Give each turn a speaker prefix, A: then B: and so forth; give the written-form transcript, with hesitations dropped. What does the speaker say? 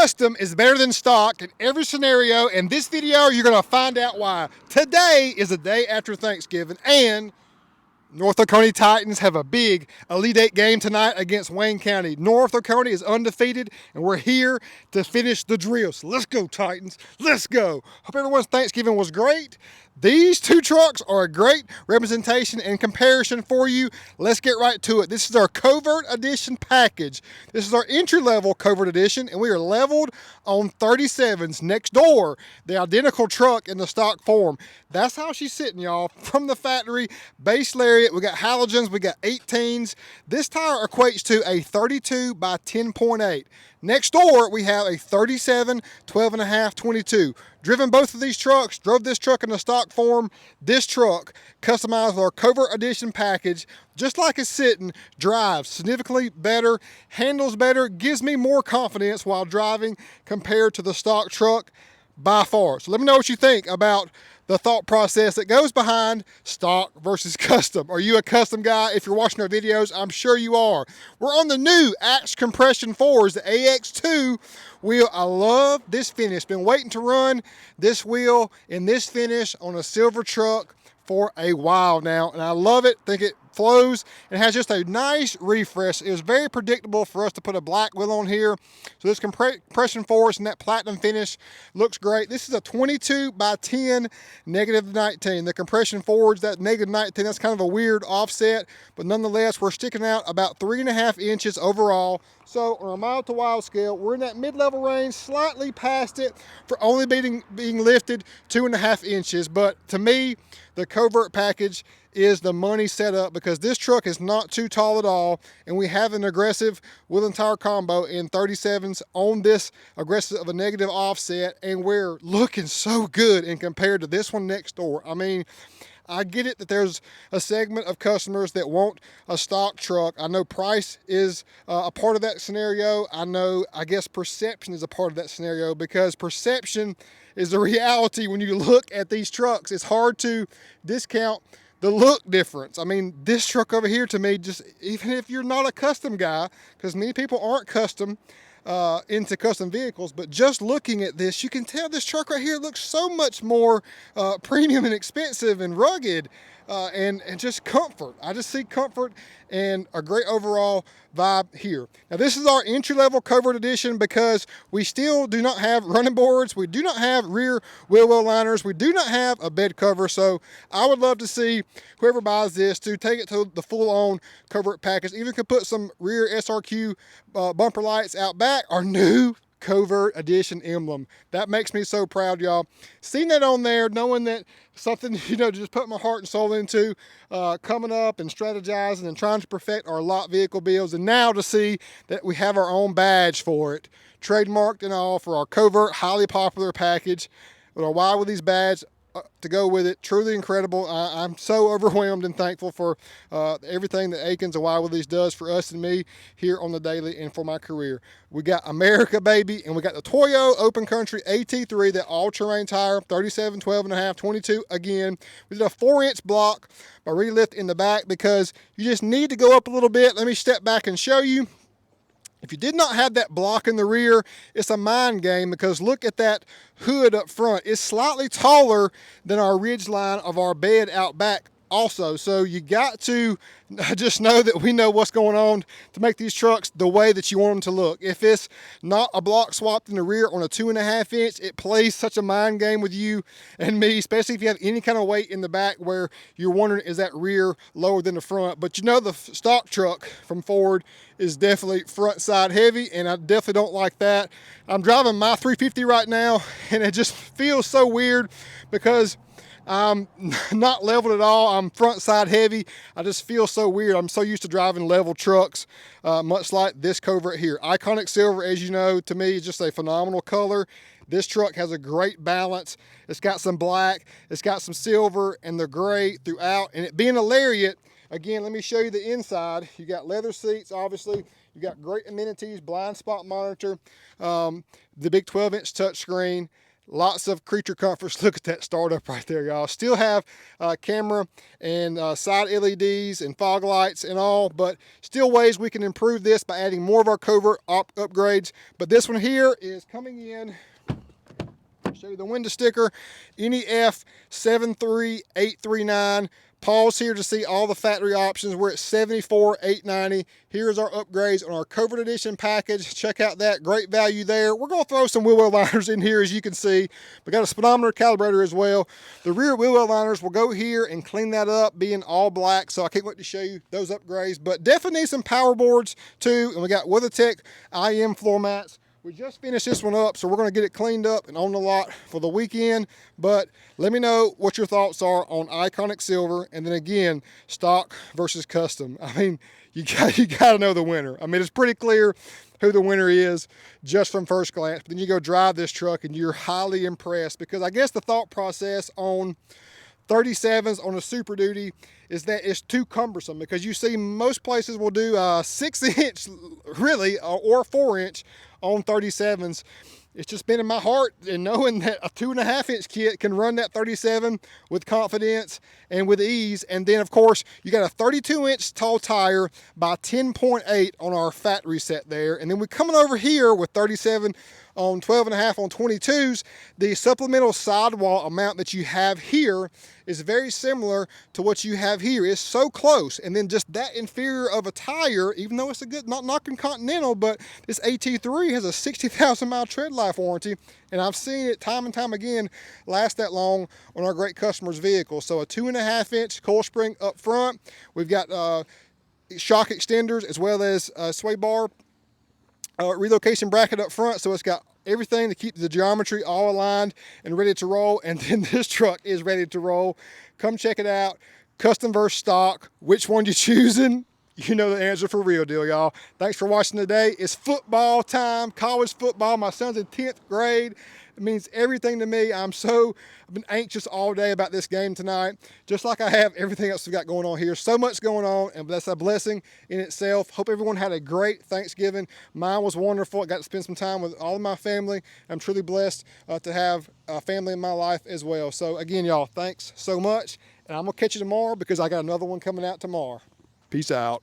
A: custom is better than stock in every scenario. In this video, you're gonna find out why. Today is the day after Thanksgiving, and North Oconee Titans have a big Elite Eight game tonight against Wayne County. North Oconee is undefeated, and we're here to finish the drill. So let's go, Titans. Let's go. Hope everyone's Thanksgiving was great. These two trucks are a great representation and comparison for you. Let's get right to it. This is our Covert Edition package. This is our entry-level Covert Edition, and we are leveled on 37s next door, the identical truck in the stock form. That's how she's sitting, y'all. From the factory, base LARIAT. We got halogens, we got 18s. This tire equates to a 32 by 10.8. Next door, we have a 37, 12.5-22. Driven both of these trucks, drove this truck in the stock form. This truck, customized with our Covert Edition package, just like it's sitting, drives significantly better, handles better, gives me more confidence while driving compared to the stock truck by far. So let me know what you think about the thought process that goes behind stock versus custom. Are you a custom guy? If you're watching our videos, I'm sure you are. We're on the new Axe Compression 4s, the AX2 wheel. I love this finish. Been waiting to run this wheel in this finish on a silver truck for a while now, and I love it. Think it flows and has just a nice refresh. It was very predictable for us to put a black wheel on here. So this compression force and that platinum finish looks great. This is a 22 by 10 -19. The compression forwards, that -19, that's kind of a weird offset, but nonetheless, we're sticking out about 3.5 inches overall. So on a mile to mile scale, we're in that mid-level range, slightly past it for only being lifted 2.5 inches. But to me, the Covert package is the money setup because this truck is not too tall at all, and we have an aggressive wheel and tire combo in 37s on this aggressive of a negative offset, and we're looking so good in compared to this one next door. I mean, I get it that there's a segment of customers that want a stock truck. I know price is a part of that scenario. I guess perception is a part of that scenario, because perception is the reality when you look at these trucks. It's hard to discount the look difference. I mean, this truck over here to me, just even if you're not a custom guy, because many people aren't custom into custom vehicles, but just looking at this, you can tell this truck right here looks so much more premium and expensive and rugged and just comfort. I just see comfort and a great overall vibe here. Now, this is our entry-level Covert Edition because we still do not have running boards. We do not have rear wheel well liners. We do not have a bed cover. So I would love to see whoever buys this to take it to the full-on Covert package. Even could put some rear SRQ bumper lights out back. Our new Covert Edition emblem. That makes me so proud, y'all. Seeing that on there, knowing that something, you know, to just put my heart and soul into, coming up and strategizing and trying to perfect our lot vehicle builds, and now to see that we have our own badge for it, trademarked and all, for our Covert highly popular package with our Why With These badge to go with it. Truly incredible. I'm so overwhelmed and thankful for everything that Akins and Why With These does for us and me here on the daily and for my career. We got America, baby, and we got the Toyo Open Country AT3, that all-terrain tire, 37, 12.5-22. Again, we did a 4-inch block by relift in the back because you just need to go up a little bit. Let me step back and show you. If you did not have that block in the rear, it's a mind game, because look at that hood up front. It's slightly taller than our ridge line of our bed out back also. So you got to just know that we know what's going on to make these trucks the way that you want them to look. If it's not a block swapped in the rear on a 2.5 inch, it plays such a mind game with you and me, especially if you have any kind of weight in the back where you're wondering, is that rear lower than the front? But you know, the stock truck from Ford is definitely front side heavy, and I definitely don't like that. I'm driving my 350 right now, and it just feels so weird because I'm not leveled at all. I'm front side heavy. I just feel so weird. I'm so used to driving level trucks, much like this Covert here. Iconic silver, as you know, to me is just a phenomenal color. This truck has a great balance. It's got some black, it's got some silver, and the gray throughout. And it being a LARIAT, again, let me show you the inside. You got leather seats, obviously. You got great amenities, blind spot monitor, the big 12-inch touchscreen. Lots of creature comforts. Look at that startup right there, y'all. Still have camera and side LEDs and fog lights and all, but still ways we can improve this by adding more of our Covert upgrades. But this one here is coming in. Show you the window sticker, NEF 73839. Pause here to see all the factory options. We're at $74,890. Here's our upgrades on our Covert Edition package. Check out that, great value there. We're going to throw some wheel well liners in here, as you can see. We got a speedometer calibrator as well. The rear wheel well liners will go here and clean that up, being all black. So I can't wait to show you those upgrades. But definitely need some power boards too. And we got WeatherTech IM floor mats. We just finished this one up, so we're going to get it cleaned up and on the lot for the weekend. But let me know what your thoughts are on Iconic Silver, and then again, stock versus custom. I mean, you got to know the winner. I mean, it's pretty clear who the winner is just from first glance. But then you go drive this truck, and you're highly impressed, because I guess the thought process on 37s on a Super Duty is that it's too cumbersome, because you see most places will do a 6-inch really or 4-inch on 37s. It's just been in my heart, and knowing that a 2.5-inch kit can run that 37 with confidence and with ease. And then of course you got a 32-inch tall tire by 10.8 on our factory set there. And then we're coming over here with 37 on 12.5 on 22s. The supplemental sidewall amount that you have here is very similar to what you have here. It's so close. And then just that inferior of a tire, even though it's a good, not knocking Continental, but this AT3 has a 60,000 mile tread life warranty. And I've seen it time and time again last that long on our great customers' vehicles. So a 2.5-inch coil spring up front. We've got shock extenders as well as sway bar relocation bracket up front, so it's got everything to keep the geometry all aligned and ready to roll. And then this truck is ready to roll. Come check it out. Custom versus stock, which one you choosing? You know the answer for real deal, y'all. Thanks for watching today. It's football time, college football. My son's in 10th grade. It means everything to me. I've been anxious all day about this game tonight, just like I have everything else we got going on here. So much going on, and that's a blessing in itself. Hope everyone had a great Thanksgiving. Mine was wonderful. I got to spend some time with all of my family. I'm truly blessed to have a family in my life as well. So again, y'all, thanks so much. And I'm going to catch you tomorrow, because I got another one coming out tomorrow. Peace out.